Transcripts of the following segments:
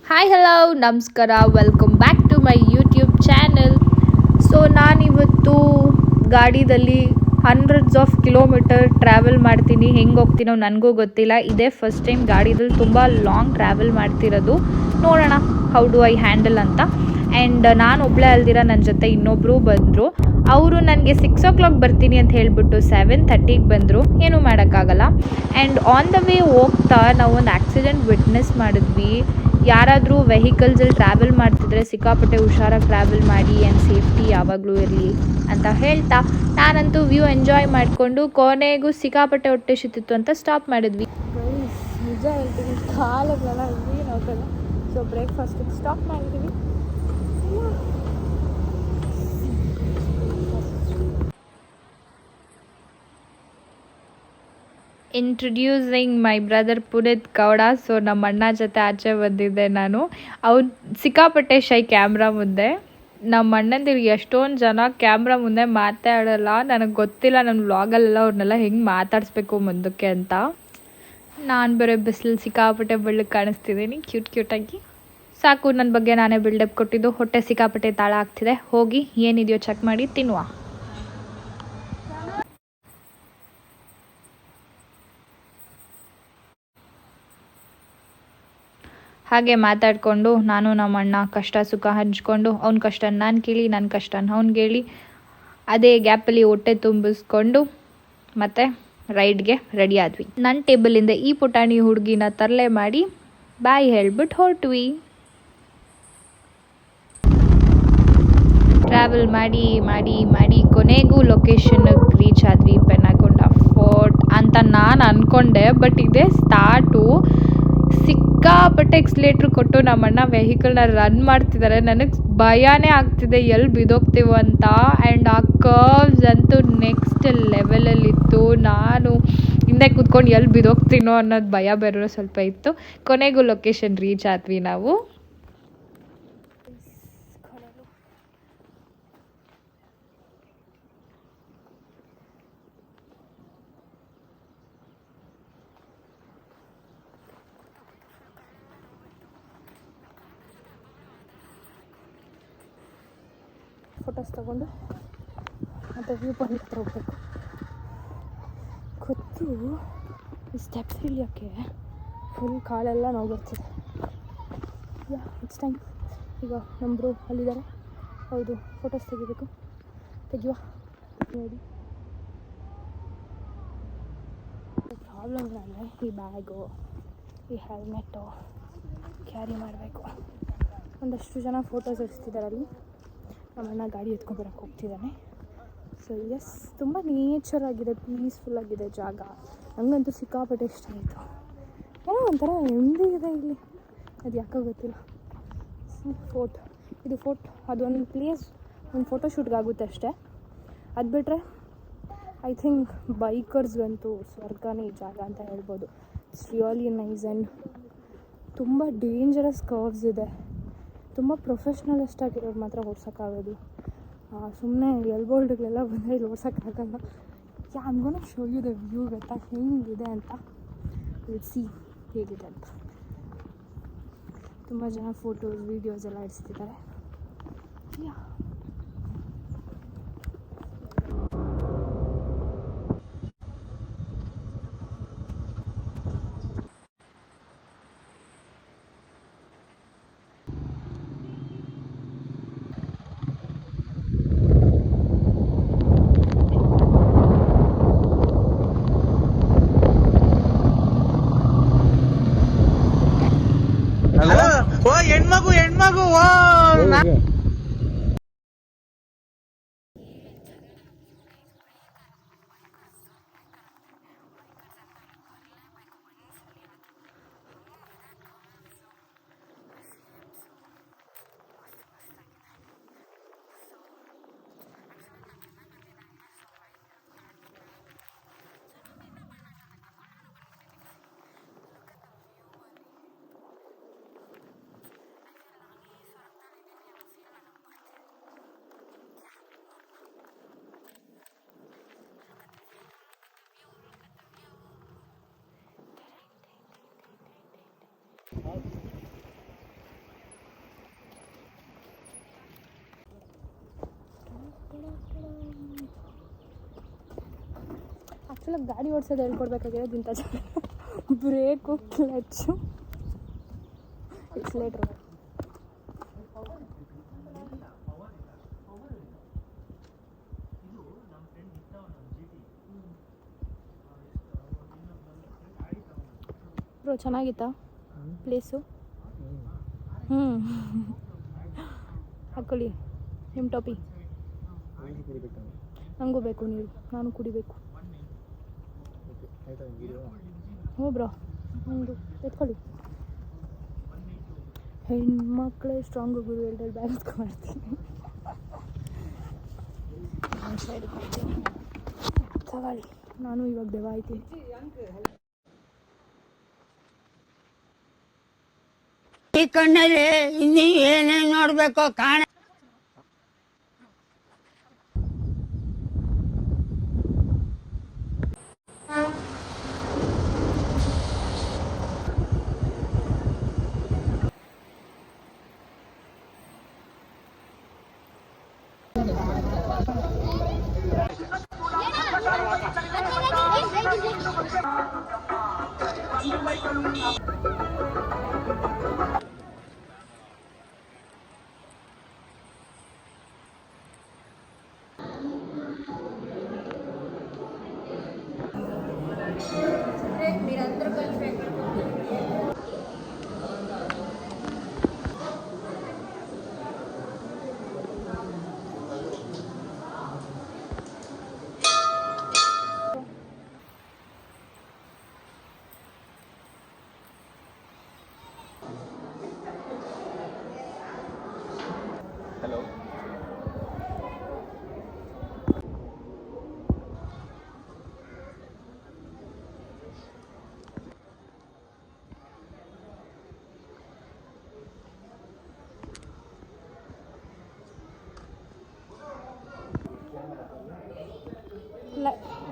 Hi hello ನಮಸ್ಕಾರ, welcome back to my YouTube channel. So ನಾನಿವತ್ತು ಗಾಡಿದಲ್ಲಿ ಹಂಡ್ರೆಡ್ಸ್ ಆಫ್ ಕಿಲೋಮೀಟರ್ ಟ್ರಾವೆಲ್ ಮಾಡ್ತೀನಿ. ಹೆಂಗೆ ಹೋಗ್ತೀನೋ ನನಗೂ ಗೊತ್ತಿಲ್ಲ. ಇದೇ ಫಸ್ಟ್ ಟೈಮ್ ಗಾಡಿದಲ್ಲಿ ತುಂಬ ಲಾಂಗ್ ಟ್ರಾವೆಲ್ ಮಾಡ್ತಿರೋದು. ನೋಡೋಣ ಹೌ ಡು ಐ ಹ್ಯಾಂಡಲ್ ಅಂತ. ಆ್ಯಂಡ್ ನಾನು ಒಬ್ಬಳೇ ಅಲ್ದಿರ ನನ್ನ ಜೊತೆ ಇನ್ನೊಬ್ಬರು ಬಂದರು. ಅವರು ನನಗೆ 6 o'clock ಬರ್ತೀನಿ ಅಂತ ಹೇಳಿಬಿಟ್ಟು 7:30ಗೆ ಬಂದರು. ಏನೂ ಮಾಡೋಕ್ಕಾಗಲ್ಲ. ಆ್ಯಂಡ್ ಆನ್ ದ ವೇ ಹೋಗ್ತಾ ನಾವು ಒಂದು ಆಕ್ಸಿಡೆಂಟ್ ವಿಟ್ನೆಸ್ ಮಾಡಿದ್ವಿ. ಯಾರಾದರೂ ವೆಹಿಕಲ್ಸಲ್ಲಿ ಟ್ರಾವೆಲ್ ಮಾಡ್ತಿದ್ರೆ ಸಿಕ್ಕಾಪಟ್ಟೆ ಹುಷಾರಾಗಿ ಟ್ರಾವೆಲ್ ಮಾಡಿ ಆ್ಯಂಡ್ ಸೇಫ್ಟಿ ಯಾವಾಗಲೂ ಇರಲಿ ಅಂತ ಹೇಳ್ತಾ ನಾನಂತೂ ವ್ಯೂ ಎಂಜಾಯ್ ಮಾಡಿಕೊಂಡು ಕೊನೆಗೂ ಸಿಕ್ಕಾಪಟ್ಟೆ ಹೊಟ್ಟೆ ಶಿತ್ತಿತ್ತು ಅಂತ ಸ್ಟಾಪ್ ಮಾಡಿದ್ವಿ. ನಿಜ ಹೇಳ್ತೀನಿ, ಕಾಲಗಳೆಲ್ಲ ಏನಾಗಲ್ಲ. ಸೊ ಬ್ರೇಕ್ಫಾಸ್ಟಿಗೆ ಸ್ಟಾಪ್ ಮಾಡಿದ್ವಿ. Introducing my brother Puneeth Gowda. So ನಮ್ಮ ಅಣ್ಣ ಜೊತೆ ಆಚೆ ಬಂದಿದ್ದೆ ನಾನು. ಅವ್ನು ಸಿಕ್ಕಾಪಟ್ಟೆ ಶೈ ಕ್ಯಾಮ್ರಾ ಮುಂದೆ. ನಮ್ಮ ಅಣ್ಣಂದಿರಿಗೆ ಎಷ್ಟೊಂದು ಜನ ಕ್ಯಾಮ್ರಾ ಮುಂದೆ ಮಾತಾಡಲ್ಲ. ನನಗೆ ಗೊತ್ತಿಲ್ಲ ನನ್ನ ವ್ಲಾಗಲ್ಲೆಲ್ಲ ಅವ್ರನ್ನೆಲ್ಲ ಹೆಂಗೆ ಮಾತಾಡಿಸ್ಬೇಕು ಮುಂದಕ್ಕೆ ಅಂತ. ನಾನು ಬೇರೆ ಬಿಸಿಲು ಸಿಕ್ಕಾಪಟ್ಟೆ ಬೆಳ್ಳಗೆ ಕಾಣಿಸ್ತಿದ್ದೀನಿ ಕ್ಯೂಟಾಗಿ. ಸಾಕು, ನನ್ನ ಬಗ್ಗೆ ನಾನೇ ಬಿಲ್ಡಪ್ ಕೊಟ್ಟಿದ್ದು. ಹೊಟ್ಟೆ ಸಿಕ್ಕಾಪಟ್ಟೆ ತಾಳ ಆಗ್ತಿದೆ. ಹೋಗಿ ಏನಿದೆಯೋ ಚೆಕ್ ಮಾಡಿ ತಿನ್ನುವ. ಹಾಗೆ ಮಾತಾಡಿಕೊಂಡು ನಾನು ನಮ್ಮ ಅಣ್ಣ ಕಷ್ಟ ಸುಖ ಹಂಚ್ಕೊಂಡು, ಅವ್ನ ಕಷ್ಟ ನಾನು ಕೇಳಿ, ನನ್ನ ಕಷ್ಟ ಅವ್ನಿಗೆ ಹೇಳಿ, ಅದೇ ಗ್ಯಾಪಲ್ಲಿ ಹೊಟ್ಟೆ ತುಂಬಿಸ್ಕೊಂಡು ಮತ್ತೆ ರೈಡ್ಗೆ ರೆಡಿ ಆದ್ವಿ. ನನ್ನ ಟೇಬಲಿಂದ ಈ ಪುಟಾಣಿ ಹುಡುಗಿನ ತರಲೆ ಮಾಡಿ ಬಾಯ್ ಹೇಳ್ಬಿಟ್ಟು ಹೊರಟ್ವಿ. ಟ್ರಾವೆಲ್ ಮಾಡಿ ಮಾಡಿ ಮಾಡಿ ಕೊನೆಗೂ ಲೊಕೇಶನ್ಗೆ ರೀಚ್ ಆದ್ವಿ. ಪೆನ್ನಾಕೊಂಡ ಫೋರ್ಟ್ ಅಂತ ನಾನು ಅಂದ್ಕೊಂಡೆ, ಬಟ್ ಇದೇ ಸ್ಟಾರ್ಟು. ಸಿಕ್ಕಾಪಟ್ಟೆ ಎಕ್ಸ್ಲೇಟ್ರ್ ಕೊಟ್ಟು ನಮ್ಮಣ್ಣ ವೆಹಿಕಲ್ನ ರನ್ ಮಾಡ್ತಿದ್ದಾರೆ. ನನಗೆ ಭಯನೇ ಆಗ್ತಿದೆ ಎಲ್ಲಿ ಬಿದ್ದೋಗ್ತೀವೋ ಅಂತ. ಆ್ಯಂಡ್ ಆ ಕರ್ವ್ಸ್ ಅಂತೂ ನೆಕ್ಸ್ಟ್ ಲೆವೆಲಲ್ಲಿತ್ತು. ನಾನು ಹಿಂದೆ ಕೂತ್ಕೊಂಡು ಎಲ್ಲಿ ಬಿದ್ದೋಗ್ತೀನೋ ಅನ್ನೋದು ಭಯ ಬೇರೆ ಸ್ವಲ್ಪ ಇತ್ತು. ಕೊನೆಗೂ ಲೊಕೇಶನ್ ರೀಚ್ ಆದ್ವಿ ನಾವು. ಫೋಟೋಸ್ ತೊಗೊಂಡು ಮತ್ತು ವ್ಯೂ ಪಾಯಿಂಟ್ ಹತ್ರ ಹೋಗ್ಬೇಕು. ಗೊತ್ತು ಈ ಸ್ಟೆಪ್ಸ್ ಇಳಿಯೋಕ್ಕೆ ಫುಲ್ ಕಾಲೆಲ್ಲ ನೋವು ಬರ್ತಿದೆ. ನೆಕ್ಸ್ಟ್ ಟೈಮ್ ಈಗ ನಮ್ಮರು ಅಲ್ಲಿದ್ದಾರೆ. ಹೌದು, ಫೋಟೋಸ್ ತೆಗಿಬೇಕು. ತೆಗಿಯುವ ನೋಡಿ. ಪ್ರಾಬ್ಲಮ್ ಅಂದರೆ ಈ ಬ್ಯಾಗು, ಈ ಹೆಲ್ಮೆಟ್ಟು ಕ್ಯಾರಿ ಮಾಡಬೇಕು. ಒಂದಷ್ಟು ಜನ ಫೋಟೋಸ್ ಎಡ್ಸ್ತಿದ್ದಾರೆ ಅಲ್ಲಿ. ನಮ್ಮಣ್ಣ ಗಾಡಿ ಎತ್ಕೊಂಡ್ಬರಕ್ಕೆ ಹೋಗ್ತಿದ್ದಾನೆ. ಸೊ ಎಸ್, ತುಂಬ ನೇಚರ್ ಆಗಿದೆ, ಪೀಸ್ಫುಲ್ ಆಗಿದೆ ಜಾಗ. ನನಗಂತೂ ಸಿಕ್ಕಾಪಟ್ಟೆ ಇಷ್ಟ ಆಯಿತು. ಏನೋ ಒಂಥರ ನೆಮ್ಮದಿ ಇದೆ ಇಲ್ಲಿ, ಅದು ಯಾಕೋ ಗೊತ್ತಿಲ್ಲ. ಇದು ಫೋರ್ಟ್ ಅದೊಂದು ಪ್ಲೇಸ್, ಒಂದು ಫೋಟೋಶೂಟ್ಗೆ ಆಗುತ್ತೆ ಅಷ್ಟೇ. ಅದು ಬಿಟ್ಟರೆ ಐ ಥಿಂಕ್ ಬೈಕರ್ಸ್ಗಂತೂ ಸ್ವರ್ಗನೇ ಈ ಜಾಗ ಅಂತ ಹೇಳ್ಬೋದು. It's really nice. ಆ್ಯಂಡ್ ತುಂಬ ಡೇಂಜರಸ್ ಕರ್ವ್ಸ್ ಇದೆ. ತುಂಬ ಪ್ರೊಫೆಷ್ನಲಿಸ್ಟ್ ಆಗಿರೋರು ಮಾತ್ರ ಓಡ್ಸೋಕ್ಕಾಗೋದು. ಸುಮ್ಮನೆ ಎಲ್ಬೋಲ್ಡ್ಗಳೆಲ್ಲ ಬಂದರೆ ಇಲ್ಲಿ ಓಡ್ಸೋಕ್ಕಾಗಲ್ಲ. I'm gonna show you the view, ಗೊತ್ತಾ ಹೆಂಗಿದೆ ಅಂತ. ವಿಲ್ ಸಿ ಹೇಗಿದೆ ಅಂತ. ತುಂಬ ಜನ ಫೋಟೋಸ್ ವೀಡಿಯೋಸ್ ಎಲ್ಲ ಇಡಿಸ್ತಿದ್ದಾರೆ. ಓ ಹೆಣ್ಮಗು ಆ್ಯಕ್ಚುಲಾಗಿ ಗಾಡಿ ಓಡಿಸೋದು ಹೇಳ್ಕೊಡ್ಬೇಕಾಗಿರೋದು ಇಂಥ ಜನ. Brake, clutch, accelerator. ಬ್ರೋ ಚೆನ್ನಾಗಿತ್ತಾ ಪ್ಲೇಸು? ಹಾಕ್ಕೊಳ್ಳಿ ನಿಮ್ಮ ಟಾಪಿ. ನನಗೂ ಬೇಕು ನೀರು, ನಾನು ಕುಡಿಬೇಕು. ಹ್ಞೂ ಬ್ರೋ, ಒಂದು ಎತ್ಕೊಳ್ಳಿ. ಹೆಣ್ಮಕ್ಳೇ ಸ್ಟ್ರಾಂಗು ಗುರು ಎರಡು ಬ್ಯಾಲೆನ್ಸ್ ಮಾಡ್ತೀನಿ. ತಗೊಳ್ಳಿ, ನಾನು ಇವಾಗ ದೆವ್ವ ಆಯ್ತೀನಿ. ಈ ಕಣ್ಣಲ್ಲಿ ಇನ್ನೀ ಏನೇನು ನೋಡ್ಬೇಕು ಕಾಣ.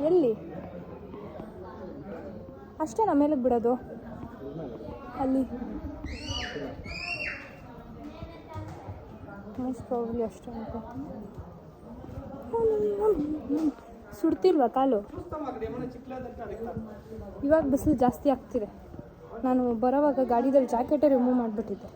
ಎಲ್ಲಿ ಅಷ್ಟೇ ನಮ್ಮ ಮೇಲಕ್ಕೆ ಬಿಡೋದು? ಅಲ್ಲಿ ಮೋಸ್ಟ್ ಪ್ರಾಬಬ್ಲಿ ಅಷ್ಟೇ ಅನ್ಕೋತೀನಿ. ಸುಡ್ತಿಲ್ವಾ ಕಾಲು? ಇವಾಗ ಬಿಸಿಲು ಜಾಸ್ತಿ ಆಗ್ತಿದೆ. ನಾನು ಬರೋವಾಗ ಗಾಡಿದಲ್ಲಿ ಜಾಕೆಟೇ ರಿಮೂವ್ ಮಾಡಿಬಿಟ್ಟಿದ್ದೆ.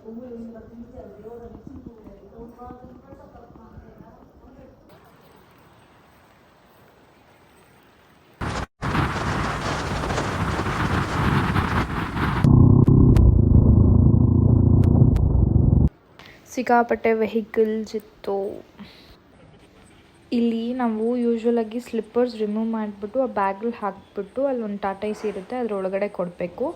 ಸಿಕ್ಕಾಪಟ್ಟೆ ವೆಹಿಕಲ್ಸ್ ಇತ್ತು ಇಲ್ಲಿ. ನಾವು ಯೂಶ್ವಲಾಗಿ ಸ್ಲಿಪ್ಪರ್ಸ್ ರಿಮೂವ್ ಮಾಡಿಬಿಟ್ಟು ಆ ಬ್ಯಾಗಲ್ಲಿ ಹಾಕಿಬಿಟ್ಟು ಅಲ್ಲಿ ಒಂದು ಟಾಟಾ ಏಸಿ ಇರುತ್ತೆ, ಅದರೊಳಗಡೆ ಕೊಡಬೇಕು.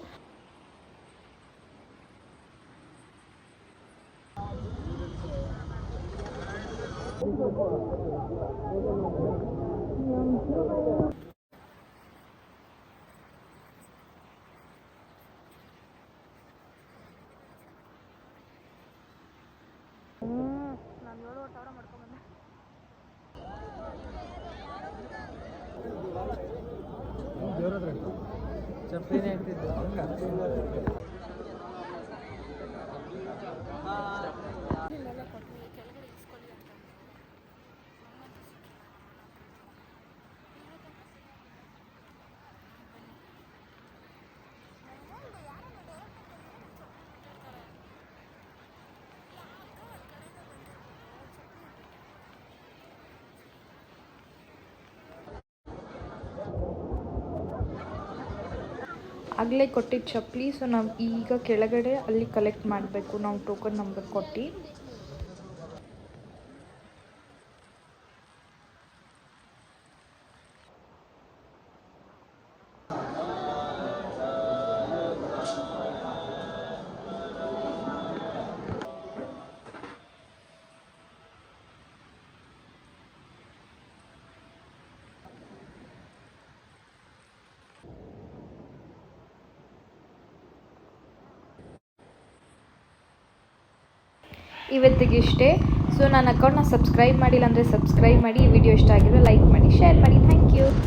ನಾನು 7,000 ಮಾಡ್ಕೊಂಬಂದೆ. ಚಪ್ಪಲಿನೇ ಆಗ್ತಿದ್ದು. ಆಗಲೇ ಕೊಟ್ಟಿದ್ದು ಚಪ್ಪಲಿ. ಸೊ ನಾವು ಈಗ ಕೆಳಗಡೆ ಅಲ್ಲಿ ಕಲೆಕ್ಟ್ ಮಾಡಬೇಕು, ನಾವು ಟೋಕನ್ ನಂಬರ್ ಕೊಟ್ಟು. ಇವತ್ತಿಗಿಷ್ಟೇ. ಸೊ ನನ್ನ ಅಕೌಂಟ್ನ ಸಬ್ಸ್ಕ್ರೈಬ್ ಮಾಡಿಲ್ಲ ಅಂದರೆ ಸಬ್ಸ್ಕ್ರೈಬ್ ಮಾಡಿ. ಈ ವಿಡಿಯೋ ಇಷ್ಟ ಆಗಿದ್ರೆ ಲೈಕ್ ಮಾಡಿ, ಶೇರ್ ಮಾಡಿ. Thank you.